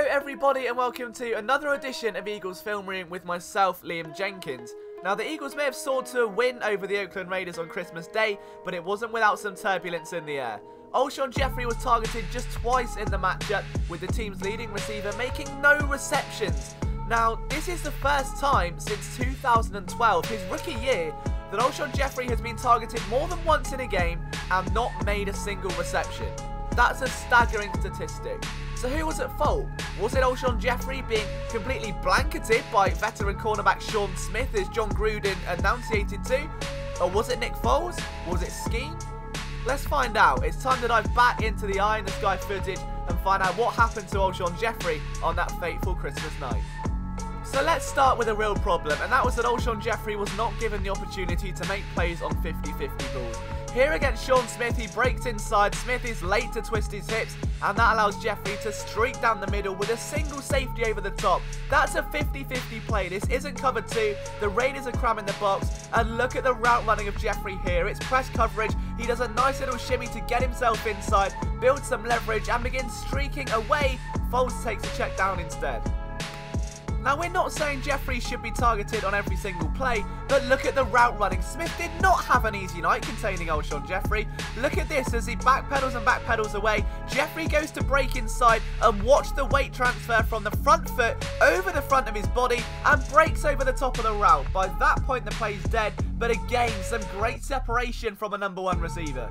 Hello everybody and welcome to another edition of Eagles Film Room with myself, Liam Jenkins. Now the Eagles may have soared to a win over the Oakland Raiders on Christmas Day, but it wasn't without some turbulence in the air. Alshon Jeffery was targeted just twice in the matchup, with the team's leading receiver making no receptions. Now this is the first time since 2012, his rookie year, that Alshon Jeffery has been targeted more than once in a game and not made a single reception. That's a staggering statistic. So who was at fault? Was it Alshon Jeffery being completely blanketed by veteran cornerback Sean Smith, as John Gruden enunciated to? Or was it Nick Foles? Was it scheme? Let's find out. It's time to dive back into the eye in the sky footage and find out what happened to Alshon Jeffery on that fateful Christmas night. So let's start with a real problem, and that was that Alshon Jeffery was not given the opportunity to make plays on 50-50 balls. Here against Sean Smith, he breaks inside, Smith is late to twist his hips, and that allows Jeffery to streak down the middle with a single safety over the top. That's a 50-50 play, this isn't covered two, the Raiders are cramming the box, and look at the route running of Jeffery here. It's press coverage, he does a nice little shimmy to get himself inside, builds some leverage, and begins streaking away. Foles takes a check down instead. Now we're not saying Jeffery should be targeted on every single play, but look at the route running. Smith did not have an easy night containing Alshon Jeffery. Look at this as he backpedals and backpedals away. Jeffery goes to break inside and watch the weight transfer from the front foot over the front of his body and breaks over the top of the route. By that point the play's dead, but again some great separation from a #1 receiver.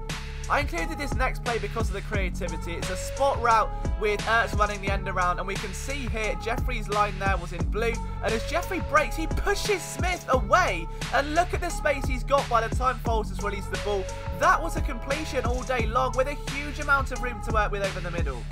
I included this next play because of the creativity. It's a spot route with Ertz running the end around, and we can see here Jeffery's line there was in blue, and as Jeffery breaks, he pushes Smith away, and look at the space he's got by the time Foles has released the ball. That was a completion all day long with a huge amount of room to work with over the middle.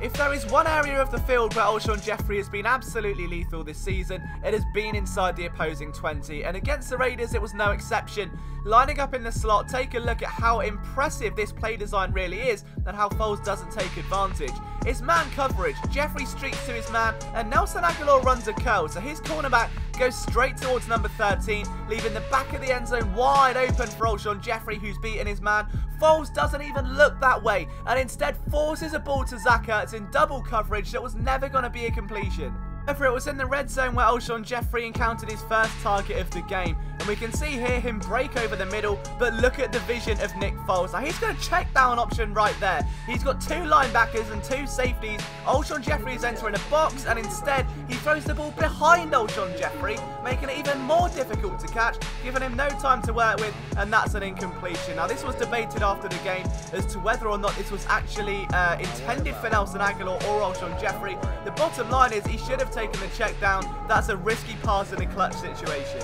If there is one area of the field where Alshon Jeffery has been absolutely lethal this season, it has been inside the opposing 20, and against the Raiders it was no exception. Lining up in the slot, take a look at how impressive this play design really is and how Foles doesn't take advantage. It's man coverage, Jeffery streaks to his man, and Nelson Agholor runs a curl, so his cornerback goes straight towards number 13, leaving the back of the end zone wide open for Alshon Jeffery, who's beaten his man. Foles doesn't even look that way, and instead forces a ball to Zach Ertz in double coverage that was never going to be a completion. However, it was in the red zone where Alshon Jeffery encountered his first target of the game, and we can see here him break over the middle, but look at the vision of Nick Foles. Now he's going to check down option right there. He's got two linebackers and two safeties. Alshon Jeffery is entering a box, and instead he throws the ball behind Alshon Jeffery, making it even more difficult to catch, giving him no time to work with, and that's an incompletion. Now this was debated after the game as to whether or not this was actually intended for Nelson Agholor or Alshon Jeffery. The bottom line is he should have taken the check down. That's a risky pass in a clutch situation.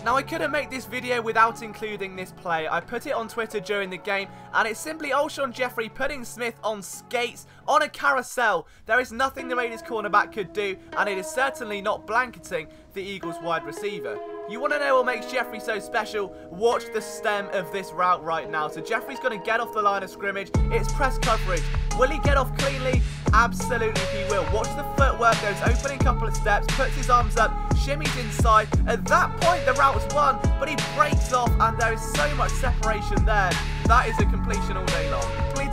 Now I couldn't make this video without including this play. I put it on Twitter during the game, and it's simply Alshon Jeffery putting Smith on skates on a carousel. There is nothing the Raiders cornerback could do, and it is certainly not blanketing the Eagles wide receiver. You want to know what makes Jeffery so special? Watch the stem of this route right now. So Jeffery's going to get off the line of scrimmage. It's press coverage. Will he get off cleanly? Absolutely he will. Watch the footwork, goes opening couple of steps, puts his arms up, shimmies inside. At that point the route was won, but he breaks off, and there is so much separation there. That is a completion all day long.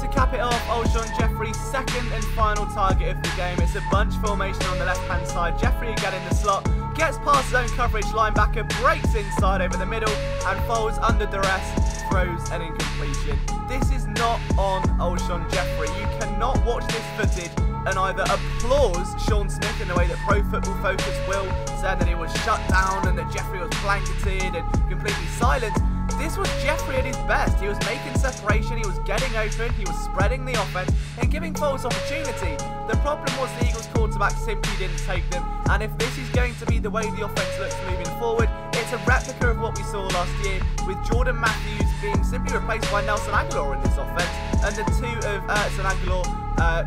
To cap it off, Alshon Jeffery's second and final target of the game. It's a bunch formation on the left hand side. Jeffery again in the slot, gets past zone coverage, linebacker breaks inside over the middle, and Foles under duress throws an incompletion. This is not on Alshon Jeffery. You cannot watch this footage and either applause Sean Smith in the way that Pro Football Focus will, saying that he was shut down and that Jeffery was blanketed and completely silenced. This was Jeffery at his best. He was making separation, he was getting open, he was spreading the offense and giving Foles opportunity. The problem was the Eagles quarterback simply didn't take them, and if this is going to be the way the offense looks moving forward, it's a replica of what we saw last year, with Jordan Matthews being simply replaced by Nelson Agholor in this offense, and the two of Ertz and Agholor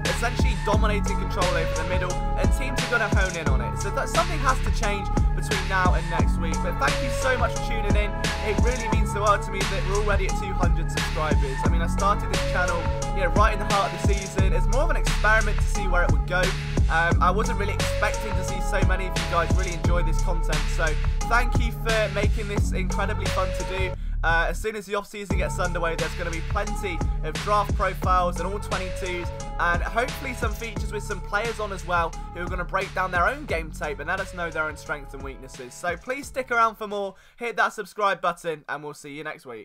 essentially dominating control over the middle, and teams are going to hone in on it. So that something has to change between now and next week. But thank you so much for tuning in. It really means the world to me that we're already at 200 subscribers. I mean, I started this channel, right in the heart of the season. It's more of an experiment to see where it would go. I wasn't really expecting to see so many of you guys really enjoy this content. So thank you for making this incredibly fun to do. As soon as the off-season gets underway, there's going to be plenty of draft profiles and all 22s and hopefully some features with some players on as well who are going to break down their own game tape and let us know their own strengths and weaknesses. So please stick around for more, hit that subscribe button, and we'll see you next week.